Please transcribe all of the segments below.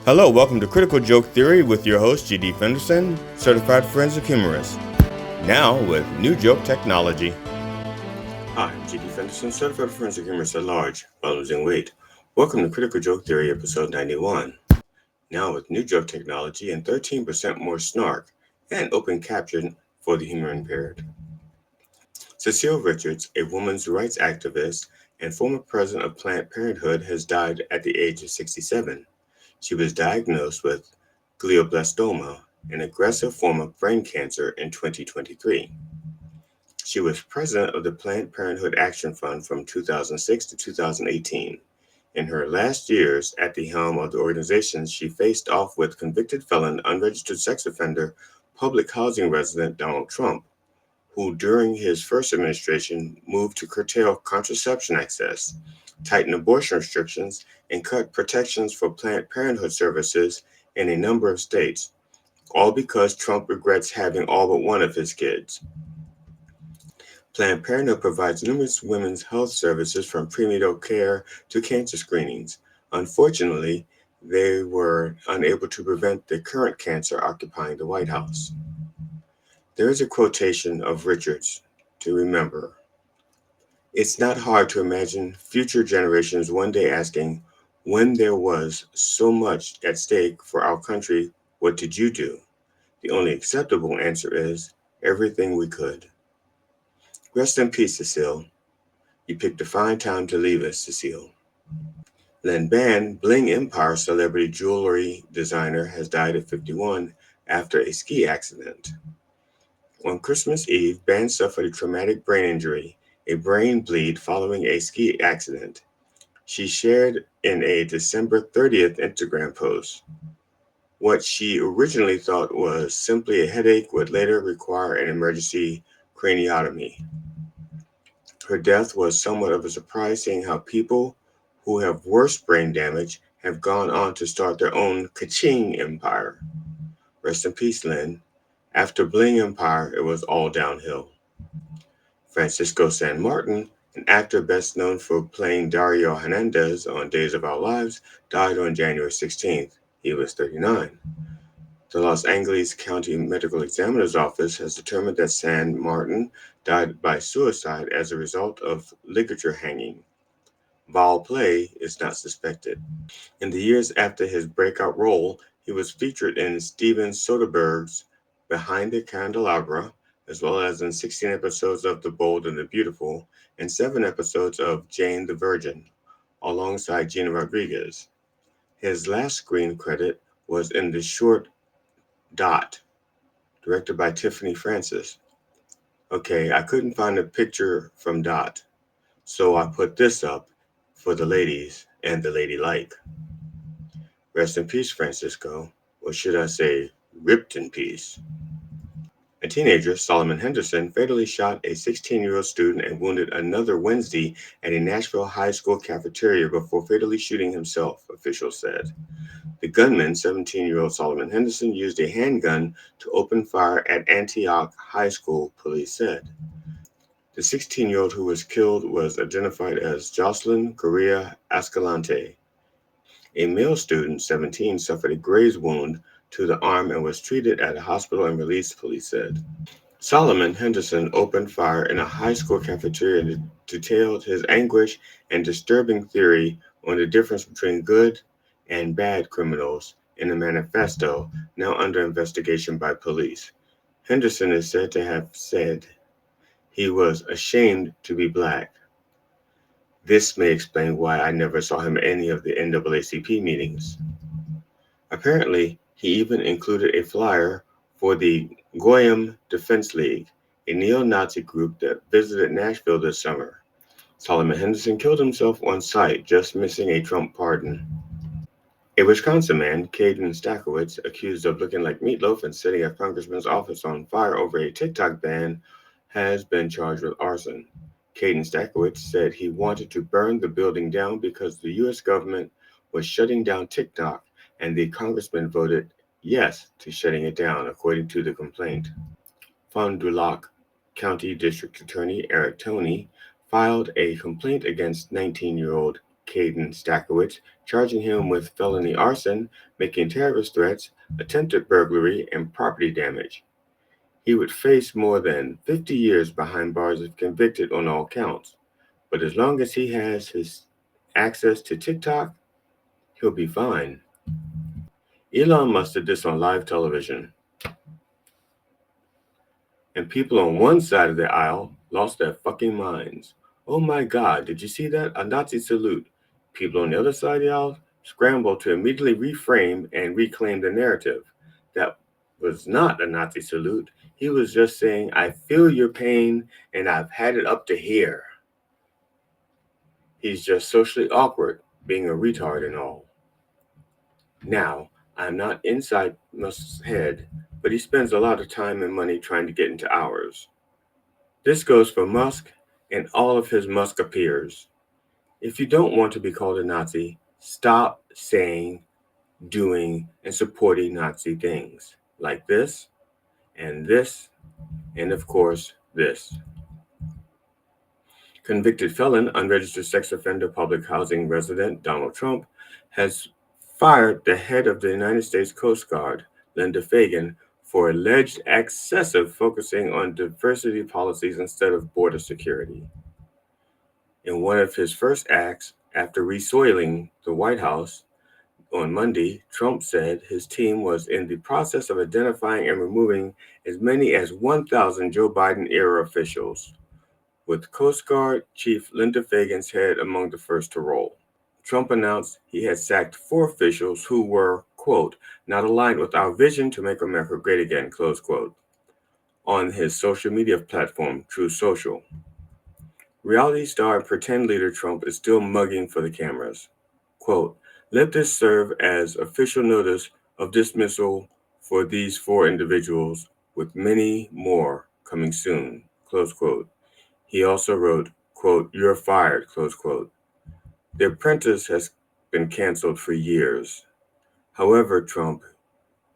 Hello, welcome to Critical Joke Theory with your host, G.D. Fenderson, Certified Forensic Humorist. Now with new joke technology. Hi, I'm G.D. Fenderson, Certified Forensic Humorist at large, while losing weight. Welcome to Critical Joke Theory, episode 91. Now with new joke technology and 13% more snark and open caption for the humor impaired. Cecile Richards, a women's rights activist and former president of Planned Parenthood, has died at the age of 67. She was diagnosed with glioblastoma, an aggressive form of brain cancer, in 2023. She was president of the Planned Parenthood Action Fund from 2006 to 2018. In her last years at the helm of the organization, she faced off with convicted felon, unregistered sex offender, public housing resident Donald Trump, who during his first administration moved to curtail contraception access, tighten abortion restrictions, and cut protections for Planned Parenthood services in a number of states, all because Trump regrets having all but one of his kids. Planned Parenthood provides numerous women's health services from prenatal care to cancer screenings. Unfortunately, they were unable to prevent the current cancer occupying the White House. There is a quotation of Richards to remember. It's not hard to imagine future generations one day asking, when there was so much at stake for our country, what did you do? The only acceptable answer is, everything we could. Rest in peace, Cecile. You picked a fine time to leave us, Cecile. Len Ban, Bling Empire celebrity jewelry designer, has died at 51 after a ski accident. On Christmas Eve, Ban suffered a traumatic brain injury, a brain bleed following a ski accident. She shared in a December 30th Instagram post. What she originally thought was simply a headache would later require an emergency craniotomy. Her death was somewhat of a surprise, seeing how people who have worse brain damage have gone on to start their own ka-ching empire. Rest in peace, Lynn. After Bling Empire, it was all downhill. Francisco San Martin, an actor best known for playing Dario Hernandez on Days of Our Lives, died on January 16th. He was 39. The Los Angeles County Medical Examiner's Office has determined that San Martin died by suicide as a result of ligature hanging. Foul play is not suspected. In the years after his breakout role, he was featured in Steven Soderbergh's Behind the Candelabra, as well as in 16 episodes of The Bold and the Beautiful and 7 episodes of Jane the Virgin, alongside Gina Rodriguez. His last screen credit was in the short Dot, directed by Tiffany Francis. Okay, I couldn't find a picture from Dot, so I put this up for the ladies and the ladylike. Rest in peace, Francisco, or should I say, ripped in peace. A teenager, Solomon Henderson, fatally shot a 16-year-old student and wounded another Wednesday at a Nashville high school cafeteria before fatally shooting himself, officials said. The gunman, 17-year-old Solomon Henderson, used a handgun to open fire at Antioch High School, police said. The 16-year-old who was killed was identified as Jocelyn Correa Escalante. A male student, 17, suffered a graze wound to the arm and was treated at a hospital and released, police said. Solomon Henderson opened fire in a high school cafeteria and detailed his anguish and disturbing theory on the difference between good and bad criminals in a manifesto now under investigation by police. Henderson is said to have said he was ashamed to be black. This may explain why I never saw him at any of the NAACP meetings. Apparently, he even included a flyer for the Goyim Defense League, a neo-Nazi group that visited Nashville this summer. Solomon Henderson killed himself on site, just missing a Trump pardon. A Wisconsin man, Caden Stackowitz, accused of looking like Meatloaf and setting a congressman's office on fire over a TikTok ban, has been charged with arson. Caden Stackowitz said he wanted to burn the building down because the U.S. government was shutting down TikTok, and the congressman voted yes to shutting it down, according to the complaint. Fond du Lac County District Attorney Eric Toney filed a complaint against 19-year-old Caden Stackowitz, charging him with felony arson, making terrorist threats, attempted burglary, and property damage. He would face more than 50 years behind bars if convicted on all counts. But as long as he has his access to TikTok, he'll be fine. Elon Musk did this on live television, and people on one side of the aisle lost their fucking minds. Oh my god, did you see that? A Nazi salute. People on the other side of the aisle scrambled to immediately reframe and reclaim the narrative. That was not a Nazi salute. He was just saying, I feel your pain and I've had it up to here. He's just socially awkward, being a retard and all. Now, I'm not inside Musk's head, but he spends a lot of time and money trying to get into ours. This goes for Musk and all of his Muskapeers. If you don't want to be called a Nazi, stop saying, doing, and supporting Nazi things like this, and of course, this. Convicted felon, unregistered sex offender, public housing resident Donald Trump has fired the head of the United States Coast Guard, Linda Fagan, for alleged excessive focusing on diversity policies instead of border security. In one of his first acts after resoiling the White House on Monday, Trump said his team was in the process of identifying and removing as many as 1,000 Joe Biden era officials, with Coast Guard Chief Linda Fagan's head among the first to roll. Trump announced he had sacked 4 officials who were, quote, not aligned with our vision to make America great again, close quote, on his social media platform, Truth Social. Reality star and pretend leader Trump is still mugging for the cameras. Quote, let this serve as official notice of dismissal for these 4 individuals, with many more coming soon, close quote. He also wrote, quote, you're fired, close quote. The Apprentice has been canceled for years. However, Trump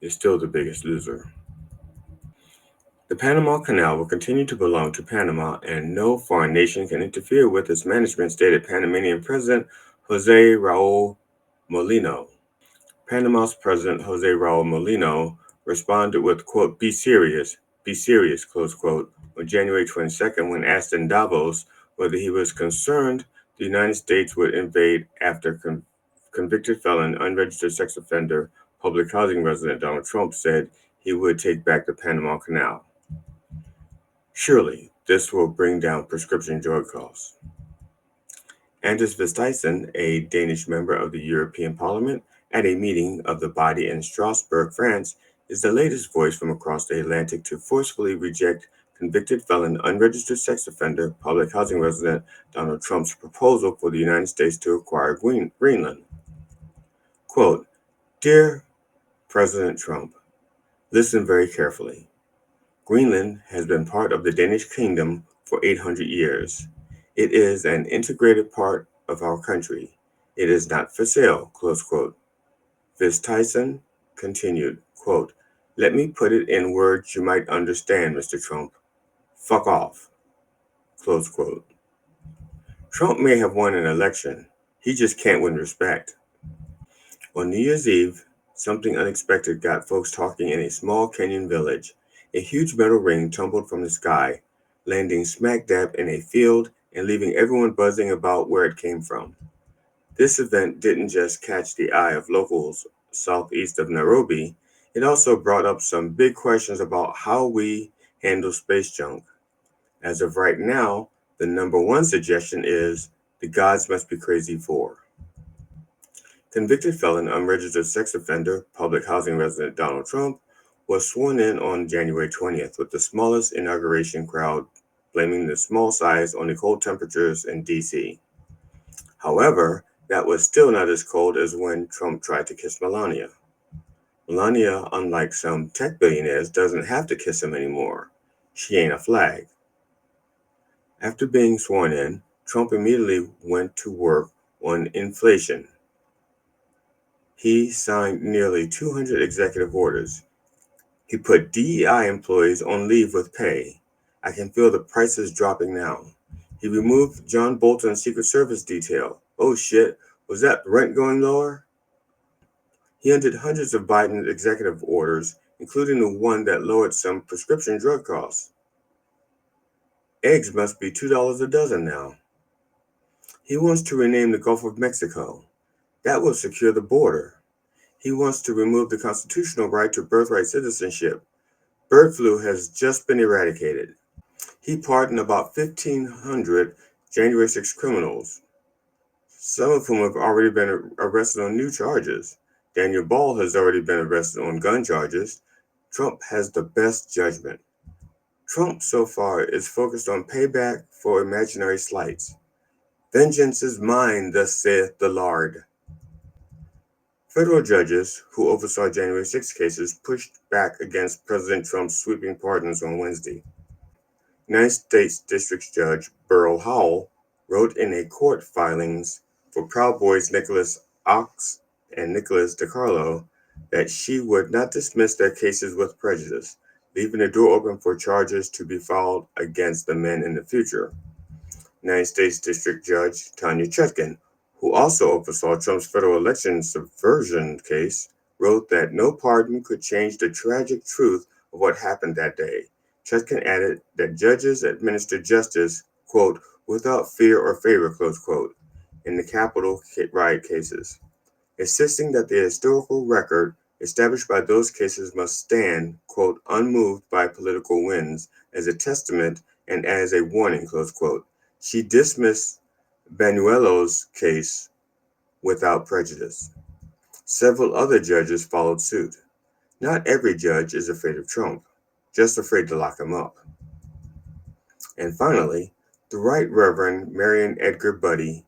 is still the biggest loser. The Panama Canal will continue to belong to Panama, and no foreign nation can interfere with its management, stated Panamanian President Jose Raul Molino. Panama's President Jose Raul Molino responded with, quote, be serious, close quote, on January 22nd when asked in Davos whether he was concerned the United States would invade after convicted felon, unregistered sex offender, public housing resident Donald Trump said he would take back the Panama Canal. Surely, this will bring down prescription drug costs. Anders Vistisen, a Danish member of the European Parliament, at a meeting of the body in Strasbourg, France, is the latest voice from across the Atlantic to forcefully reject convicted felon, unregistered sex offender, public housing resident Donald Trump's proposal for the United States to acquire Greenland. Quote, Dear President Trump, listen very carefully. Greenland has been part of the Danish kingdom for 800 years. It is an integrated part of our country. It is not for sale, close quote. Vistisen continued, quote, let me put it in words you might understand, Mr. Trump. Fuck off, close quote. Trump may have won an election. He just can't win respect. On New Year's Eve, something unexpected got folks talking in a small Kenyan village. A huge metal ring tumbled from the sky, landing smack dab in a field and leaving everyone buzzing about where it came from. This event didn't just catch the eye of locals southeast of Nairobi, it also brought up some big questions about how we handle space junk. As of right now, the number one suggestion is the gods must be crazy for. Convicted felon, unregistered sex offender, public housing resident Donald Trump was sworn in on January 20th with the smallest inauguration crowd blaming the small size on the cold temperatures in D.C. However, that was still not as cold as when Trump tried to kiss Melania. Melania, unlike some tech billionaires, doesn't have to kiss him anymore. She ain't a flag. After being sworn in, Trump immediately went to work on inflation. He signed nearly 200 executive orders. He put DEI employees on leave with pay. I can feel the prices dropping now. He removed John Bolton's Secret Service detail, Oh shit, was that rent going lower? He undid hundreds of Biden executive orders, including the one that lowered some prescription drug costs. Eggs must be $2 a dozen now. He wants to rename the Gulf of Mexico. That will secure the border. He wants to remove the constitutional right to birthright citizenship. Bird flu has just been eradicated. He pardoned about 1,500 January 6 criminals, some of whom have already been arrested on new charges. Daniel Ball has already been arrested on gun charges. Trump has the best judgment. Trump so far is focused on payback for imaginary slights. Vengeance is mine, thus saith the Lord. Federal judges who oversaw January 6 cases pushed back against President Trump's sweeping pardons on Wednesday. United States District Judge Beryl Howell wrote in a court filings for Proud Boys Nicholas Ox and Nicholas DiCarlo that she would not dismiss their cases with prejudice, leaving the door open for charges to be filed against the men in the future. United States District Judge Tanya Chutkan, who also oversaw Trump's federal election subversion case, wrote that no pardon could change the tragic truth of what happened that day. Chutkan added that judges administer justice, quote, without fear or favor, close quote, in the Capitol riot cases, insisting that the historical record established by those cases must stand, quote, unmoved by political winds, as a testament and as a warning, close quote. She dismissed Banuelo's case without prejudice. Several other judges followed suit. Not every judge is afraid of Trump, just afraid to lock him up. And finally, the Right Reverend Marion Edgar Budde,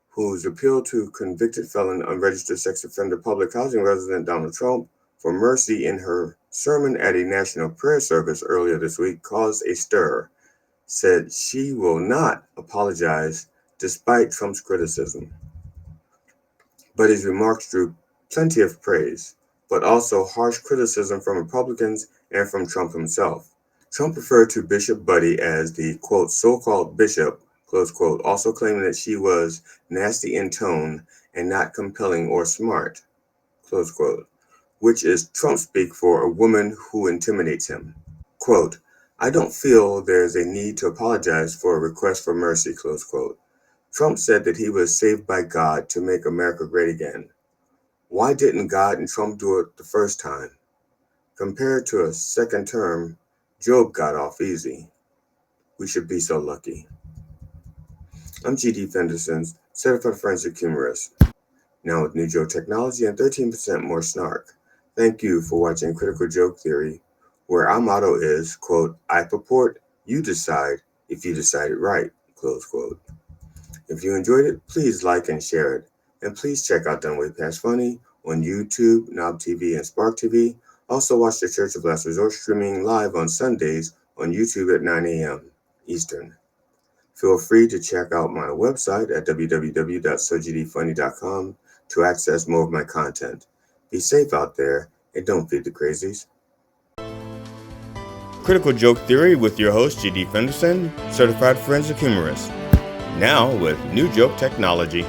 whose appeal to convicted felon unregistered sex offender public housing resident Donald Trump for mercy in her sermon at a national prayer service earlier this week caused a stir, said she will not apologize despite Trump's criticism. Budde's remarks drew plenty of praise, but also harsh criticism from Republicans and from Trump himself. Trump referred to Bishop Budde as the, quote, so-called bishop, close quote, also claiming that she was nasty in tone and not compelling or smart, close quote, which is Trump speak for a woman who intimidates him. Quote, I don't feel there's a need to apologize for a request for mercy, close quote. Trump said that he was saved by God to make America great again. Why didn't God and Trump do it the first time? Compared to a second term, Job got off easy. We should be so lucky. I'm G.D. Fenderson, certified forensic humorist, now with new joke technology and 13% more snark. Thank you for watching Critical Joke Theory, where our motto is, quote, I purport, you decide if you decided right, close quote. If you enjoyed it, please like and share it. And please check out Done Way Past Funny on YouTube, Knob TV, and Spark TV. Also watch the Church of Last Resort streaming live on Sundays on YouTube at 9 a.m. Eastern. Feel free to check out my website at www.sogdfunny.com to access more of my content. Be safe out there and don't feed the crazies. Critical Joke Theory with your host, G.D. Fenderson, certified forensic humorist. Now with new joke technology.